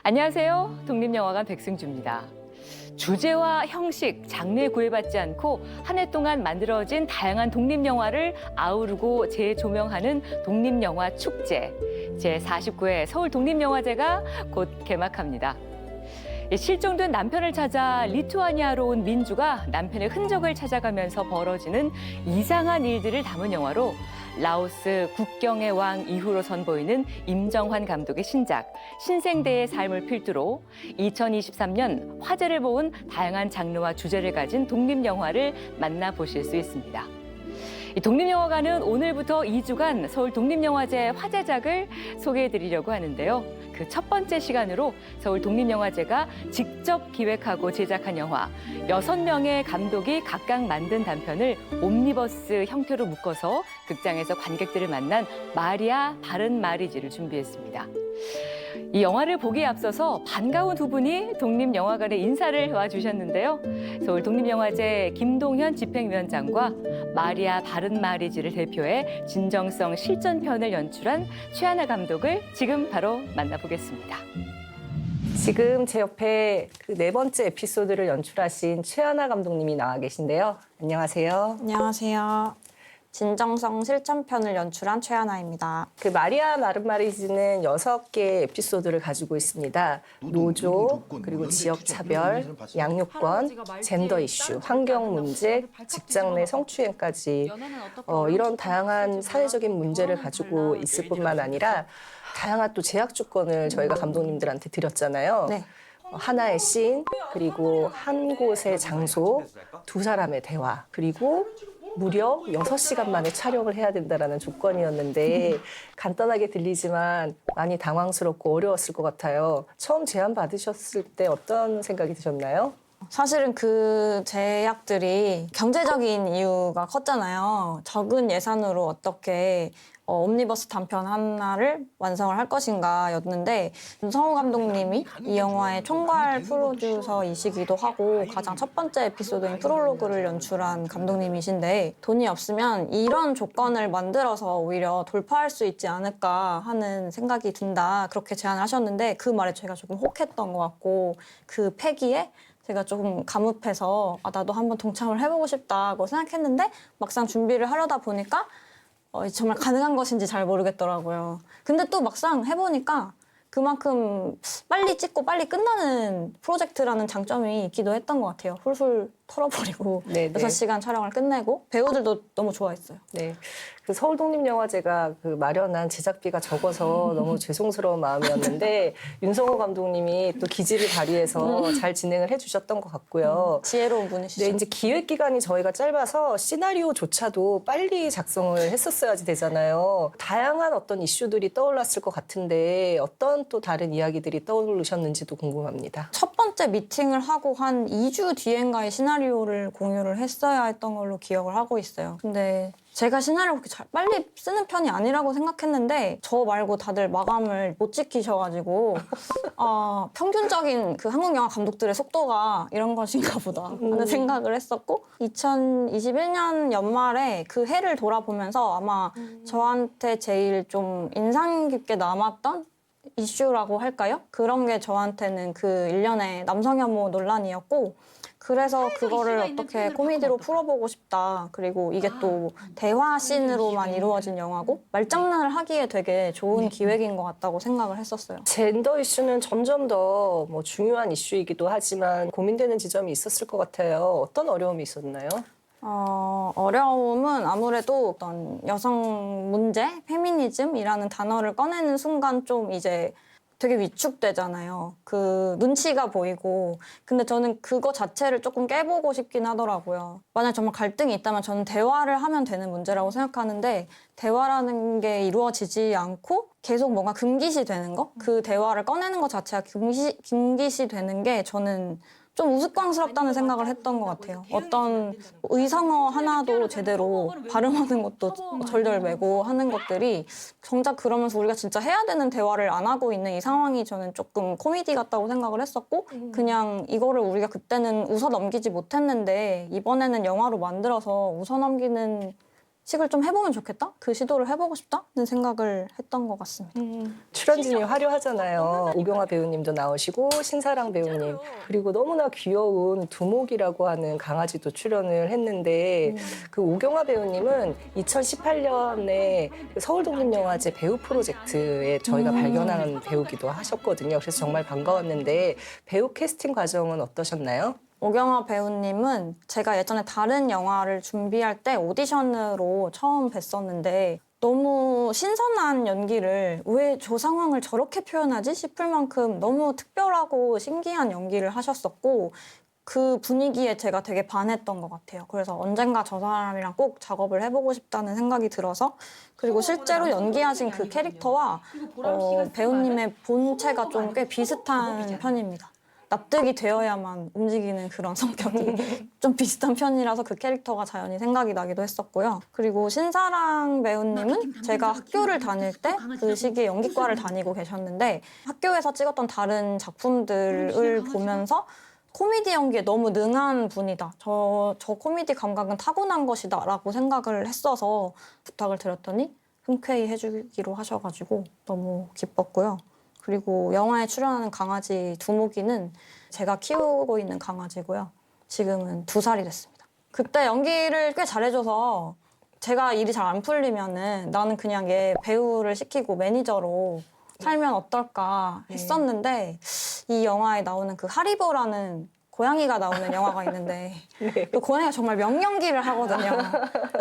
안녕하세요. 독립영화관 백승주입니다. 주제와 형식, 장르에 구애받지 않고 한 해 동안 만들어진 다양한 독립영화를 아우르고 재조명하는 독립영화 축제. 제49회 서울 독립영화제가 곧 개막합니다. 실종된 남편을 찾아 리투아니아로 온 민주가 남편의 흔적을 찾아가면서 벌어지는 이상한 일들을 담은 영화로 라오스 국경의 왕 이후로 선보이는 임정환 감독의 신작 신생대의 삶을 필두로 2023년 화제를 모은 다양한 장르와 주제를 가진 독립영화를 만나보실 수 있습니다. 이 독립영화관은 오늘부터 2주간 서울 독립영화제 화제작을 소개해드리려고 하는데요. 그 첫 번째 시간으로 서울 독립영화제가 직접 기획하고 제작한 영화 6명의 감독이 각각 만든 단편을 옴니버스 형태로 묶어서 극장에서 관객들을 만난 마리아 바른 마리지를 준비했습니다. 이 영화를 보기에 앞서서 반가운 두 분이 독립영화관에 인사를 와주셨는데요. 서울 독립영화제 김동현 집행위원장과 마리아 바른 마리지를 대표해 진정성 실전편을 연출한 최하나 감독을 지금 바로 만나보겠습니다. 지금 제 옆에 그 네 번째 에피소드를 연출하신 최하나 감독님이 나와 계신데요. 안녕하세요. 안녕하세요. 진정성 실전편을 연출한 최하나입니다. 그 마리아 마르마리즈는 6개의 에피소드를 가지고 있습니다. 노조, 그리고 지역차별, 양육권, 젠더 이슈, 환경 문제, 직장 내 성추행까지 이런 다양한 사회적인 문제를 가지고 있을 뿐만 아니라 다양한 또 제약 조건을 저희가 감독님들한테 드렸잖아요. 네. 하나의 씬, 그리고 한 곳의 장소, 두 사람의 대화, 그리고 무려 6시간 만에 촬영을 해야 된다는 조건이었는데 간단하게 들리지만 많이 당황스럽고 어려웠을 것 같아요. 처음 제안 받으셨을 때 어떤 생각이 드셨나요? 사실은 그 제약들이 경제적인 이유가 컸잖아요. 적은 예산으로 어떻게 옴니버스 단편 하나를 완성을 할 것인가였는데 윤성호 감독님이 이 영화의 총괄 프로듀서이시기도 하고 가장 첫 번째 에피소드인 프롤로그를 연출한 감독님이신데 돈이 없으면 이런 조건을 만들어서 오히려 돌파할 수 있지 않을까 하는 생각이 든다. 그렇게 제안을 하셨는데 그 말에 제가 조금 혹했던 것 같고 그 패기에 제가 조금 감흡해서 나도 한번 동참을 해보고 싶다고 생각했는데 막상 준비를 하려다 보니까 정말 가능한 것인지 잘 모르겠더라고요. 근데 또 막상 해보니까 그만큼 빨리 찍고 빨리 끝나는 프로젝트라는 장점이 있기도 했던 것 같아요. 훌훌 털어버리고 네네. 6시간 촬영을 끝내고 배우들도 너무 좋아했어요. 네. 그 서울 독립영화제가 그 마련한 제작비가 적어서 너무 죄송스러운 마음이었는데 윤성호 감독님이 또 기지를 발휘해서 잘 진행을 해주셨던 것 같고요. 지혜로운 분이시죠. 네, 이제 기획 기간이 저희가 짧아서 시나리오조차도 빨리 작성을 했었어야지 되잖아요. 다양한 어떤 이슈들이 떠올랐을 것 같은데 어떤 또 다른 이야기들이 떠오르셨는지도 궁금합니다. 첫 번째 미팅을 하고 한 2주 뒤엔가에 시나리오를 공유를 했어야 했던 걸로 기억을 하고 있어요. 근데 제가 시나리오를 그렇게 빨리 쓰는 편이 아니라고 생각했는데 저 말고 다들 마감을 못 지키셔가지고 평균적인 그 한국 영화 감독들의 속도가 이런 것인가 보다 하는 생각을 했었고 2021년 연말에 그 해를 돌아보면서 아마 저한테 제일 좀 인상 깊게 남았던 이슈라고 할까요? 그런 게 저한테는 그 일련의 남성 혐오 논란이었고 그래서 그거를 어떻게 코미디로 풀어보고 싶다. 그리고 이게 또 대화 씬으로만 이루어진 영화고 말장난을 하기에 되게 좋은 기획인 것 같다고 생각을 했었어요. 젠더 이슈는 점점 더 뭐 중요한 이슈이기도 하지만 고민되는 지점이 있었을 것 같아요. 어떤 어려움이 있었나요? 어려움은 아무래도 어떤 여성 문제, 페미니즘이라는 단어를 꺼내는 순간 좀 이제 되게 위축되잖아요. 그 눈치가 보이고. 근데 저는 그거 자체를 조금 깨보고 싶긴 하더라고요. 만약 정말 갈등이 있다면 저는 대화를 하면 되는 문제라고 생각하는데 대화라는 게 이루어지지 않고 계속 뭔가 금기시 되는 거? 그 대화를 꺼내는 것 자체가 금기시 되는 게 저는 좀 우스꽝스럽다는 생각을 했던 것 같아요. 어떤 의성어 하나도 제대로 발음하는 것도 절절매고 하는 것들이 정작 그러면서 우리가 진짜 해야 되는 대화를 안 하고 있는 이 상황이 저는 조금 코미디 같다고 생각을 했었고 그냥 이거를 우리가 그때는 웃어 넘기지 못했는데 이번에는 영화로 만들어서 웃어 넘기는 식을 좀 해보면 좋겠다? 그 시도를 해보고 싶다는 생각을 했던 것 같습니다. 출연진이 화려하잖아요. 오경화 배우님도 나오시고 신사랑 배우님 그리고 너무나 귀여운 두목이라고 하는 강아지도 출연을 했는데 그 오경화 배우님은 2018년에 서울독립영화제 배우 프로젝트에 저희가 발견한 배우기도 하셨거든요. 그래서 정말 반가웠는데 배우 캐스팅 과정은 어떠셨나요? 오경화 배우님은 제가 예전에 다른 영화를 준비할 때 오디션으로 처음 뵀었는데 너무 신선한 연기를 왜 저 상황을 저렇게 표현하지 싶을 만큼 너무 특별하고 신기한 연기를 하셨었고 그 분위기에 제가 되게 반했던 것 같아요. 그래서 언젠가 저 사람이랑 꼭 작업을 해보고 싶다는 생각이 들어서 그리고 실제로 연기하신 그 캐릭터와 배우님의 본체가 좀 꽤 비슷한 편입니다. 납득이 되어야만 움직이는 그런 성격이 좀 비슷한 편이라서 그 캐릭터가 자연히 생각이 나기도 했었고요. 그리고 신사랑 배우님은 제가 학교를 다닐 때 그 시기에 연기과를 다니고 계셨는데 학교에서 찍었던 다른 작품들을 보면서 코미디 연기에 너무 능한 분이다. 저 코미디 감각은 타고난 것이다 라고 생각을 했어서 부탁을 드렸더니 흔쾌히 해주기로 하셔가지고 너무 기뻤고요. 그리고 영화에 출연하는 강아지 두목이는 제가 키우고 있는 강아지고요. 지금은 2살이 됐습니다. 그때 연기를 꽤 잘해줘서 제가 일이 잘 안 풀리면은 나는 그냥 얘 배우를 시키고 매니저로 살면 어떨까 했었는데 이 영화에 나오는 그 하리보라는 고양이가 나오는 영화가 있는데 그 고양이가 정말 명연기를 하거든요.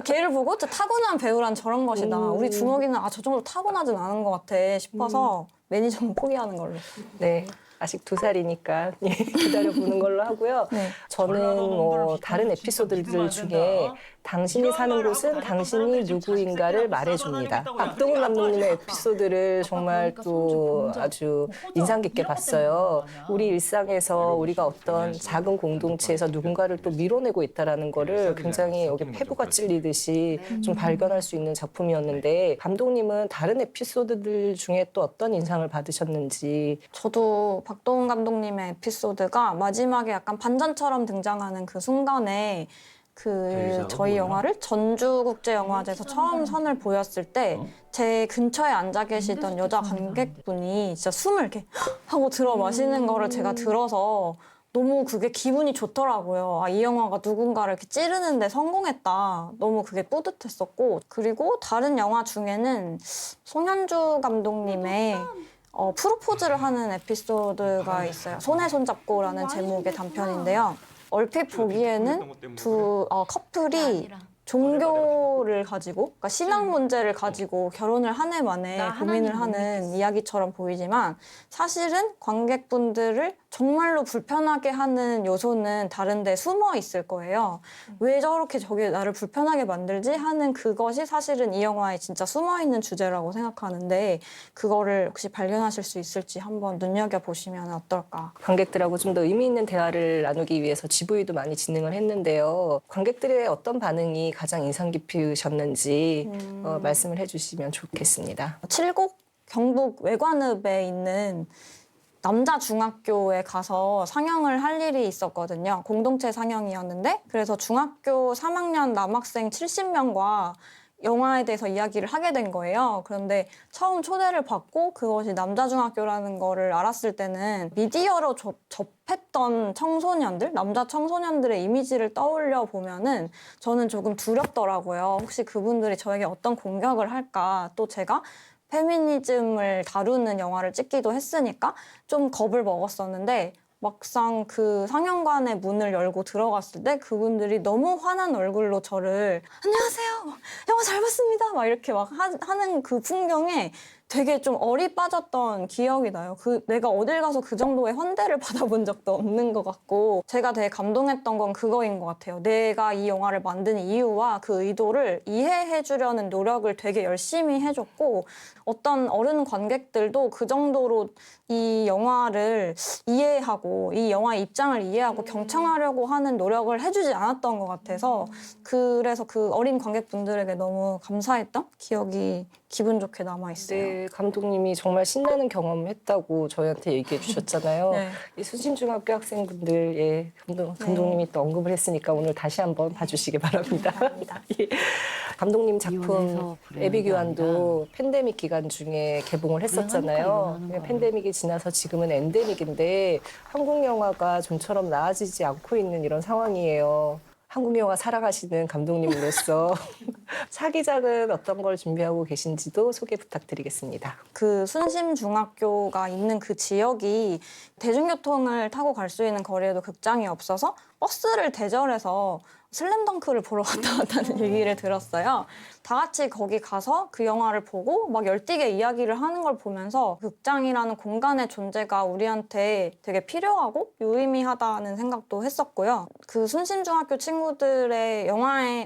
걔를 보고 진짜 타고난 배우란 저런 것이다. 우리 두목이는 저 정도 타고나진 않은 것 같아 싶어서 매니저는 포기하는 걸로. 네. 아직 2살이니까 기다려보는 걸로 하고요. 네. 저는 뭐 다른 에피소드들 중에 당신이 사는 곳은 당신이 누구인가를 말해줍니다. 박동훈 감독님의 에피소드를 정말 또 아주 인상 깊게 봤어요. 우리 일상에서 우리가 어떤 작은 공동체에서 누군가를 또 밀어내고 있다는 거를 굉장히 여기 폐부가 찔리듯이 좀 발견할 수 있는 작품이었는데 감독님은 다른 에피소드들 중에 또 어떤 인상을 받으셨는지. 저도 박동훈 감독님의 에피소드가 마지막에 약간 반전처럼 등장하는 그 순간에 저희 영화를 전주국제영화제에서 처음 선을 보였을 때 제 근처에 앉아 계시던 여자 관객분이 진짜 숨을 이렇게 하고 들어 마시는 거를 제가 들어서 너무 그게 기분이 좋더라고요. 이 영화가 누군가를 이렇게 찌르는데 성공했다. 너무 그게 뿌듯했었고 그리고 다른 영화 중에는 송현주 감독님의 프로포즈를 하는 에피소드가 있어요. 손에 손잡고라는 제목의 단편인데요. 얼핏 보기에는 두 커플이 종교를 가지고, 그러니까 신앙 문제를 가지고 결혼을 한 해 만에 고민을 하는 이야기처럼 보이지만 사실은 관객분들을 정말로 불편하게 하는 요소는 다른 데 숨어 있을 거예요. 왜 저렇게 저게 나를 불편하게 만들지 하는 그것이 사실은 이 영화에 진짜 숨어 있는 주제라고 생각하는데 그거를 혹시 발견하실 수 있을지 한번 눈여겨보시면 어떨까. 관객들하고 좀 더 의미 있는 대화를 나누기 위해서 GV도 많이 진행을 했는데요. 관객들의 어떤 반응이 가장 인상 깊으셨는지 말씀을 해주시면 좋겠습니다. 칠곡 경북 외관읍에 있는 남자 중학교에 가서 상영을 할 일이 있었거든요. 공동체 상영이었는데 그래서 중학교 3학년 남학생 70명과 영화에 대해서 이야기를 하게 된 거예요. 그런데 처음 초대를 받고 그것이 남자중학교라는 거를 알았을 때는 미디어로 접했던 청소년들, 남자 청소년들의 이미지를 떠올려 보면은 저는 조금 두렵더라고요. 혹시 그분들이 저에게 어떤 공격을 할까? 또 제가 페미니즘을 다루는 영화를 찍기도 했으니까 좀 겁을 먹었었는데 막상 그 상영관의 문을 열고 들어갔을 때 그분들이 너무 환한 얼굴로 저를 안녕하세요, 영화 잘 봤습니다 막 이렇게 막 하는 그 풍경에 되게 좀 얼이 빠졌던 기억이 나요. 내가 어딜 가서 그 정도의 환대를 받아본 적도 없는 것 같고 제가 되게 감동했던 건 그거인 것 같아요. 내가 이 영화를 만든 이유와 그 의도를 이해해 주려는 노력을 되게 열심히 해줬고 어떤 어른 관객들도 그 정도로 이 영화를 이해하고 이 영화의 입장을 이해하고 경청하려고 하는 노력을 해주지 않았던 것 같아서 그래서 그 어린 관객분들에게 너무 감사했던 기억이 기분 좋게 남아있어요. 네, 감독님이 정말 신나는 경험을 했다고 저희한테 얘기해 주셨잖아요. 네. 이 수신중학교 학생분들, 예, 감독님이 또 언급을 했으니까 오늘 다시 한번 봐주시기 바랍니다. 감사합니다. 예. 감독님 이혼해서 작품 불행한 애비규환도 팬데믹 기간 중에 개봉을 했었잖아요. 이혼하는 거예요. 팬데믹이 지나서 지금은 엔데믹인데 한국 영화가 좀처럼 나아지지 않고 있는 이런 상황이에요. 한국 영화 살아가시는 감독님으로서 차기작은 어떤 걸 준비하고 계신지도 소개 부탁드리겠습니다. 그 순심중학교가 있는 그 지역이 대중교통을 타고 갈 수 있는 거리에도 극장이 없어서 버스를 대절해서 슬램덩크를 보러 갔다 왔다는 얘기를 들었어요. 다 같이 거기 가서 그 영화를 보고 막 열띠게 이야기를 하는 걸 보면서 극장이라는 공간의 존재가 우리한테 되게 필요하고 유의미하다는 생각도 했었고요. 그 순심중학교 친구들의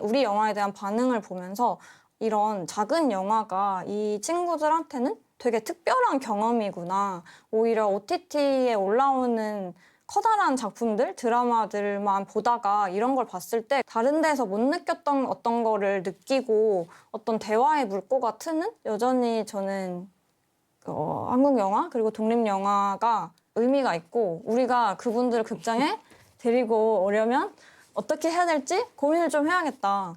우리 영화에 대한 반응을 보면서 이런 작은 영화가 이 친구들한테는 되게 특별한 경험이구나. 오히려 OTT에 올라오는 커다란 작품들, 드라마들만 보다가 이런 걸 봤을 때 다른 데서 못 느꼈던 어떤 거를 느끼고 어떤 대화의 물꼬가 트는 여전히 저는 한국 영화 그리고 독립 영화가 의미가 있고 우리가 그분들을 극장에 데리고 오려면 어떻게 해야 될지 고민을 좀 해야겠다.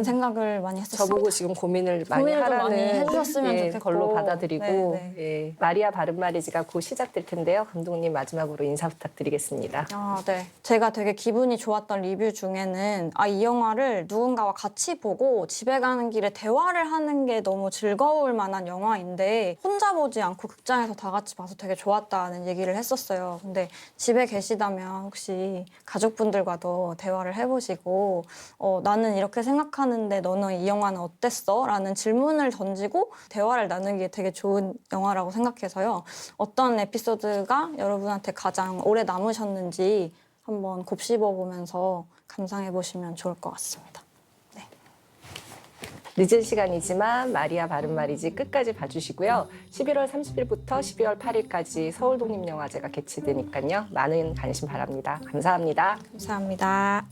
생각을 많이 했었어요. 저보고 지금 고민을 많이 고민을 좀 하라는 많이 해주셨으면 좋겠고. 걸로 받아들이고 네, 네. 예, 마리아 바른말이지가 곧 시작될 텐데요. 감독님 마지막으로 인사 부탁드리겠습니다. 네. 제가 되게 기분이 좋았던 리뷰 중에는 이 영화를 누군가와 같이 보고 집에 가는 길에 대화를 하는 게 너무 즐거울 만한 영화인데 혼자 보지 않고 극장에서 다 같이 봐서 되게 좋았다는 얘기를 했었어요. 근데 집에 계시다면 혹시 가족분들과도 대화를 해보시고 나는 이렇게 생각하는데 너는 이 영화는 어땠어? 라는 질문을 던지고 대화를 나누기에 되게 좋은 영화라고 생각해서요. 어떤 에피소드가 여러분한테 가장 오래 남으셨는지 한번 곱씹어보면서 감상해보시면 좋을 것 같습니다. 늦은 시간이지만 마리아 바른말이지 끝까지 봐주시고요. 11월 30일부터 12월 8일까지 서울독립영화제가 개최되니까요. 많은 관심 바랍니다. 감사합니다. 감사합니다.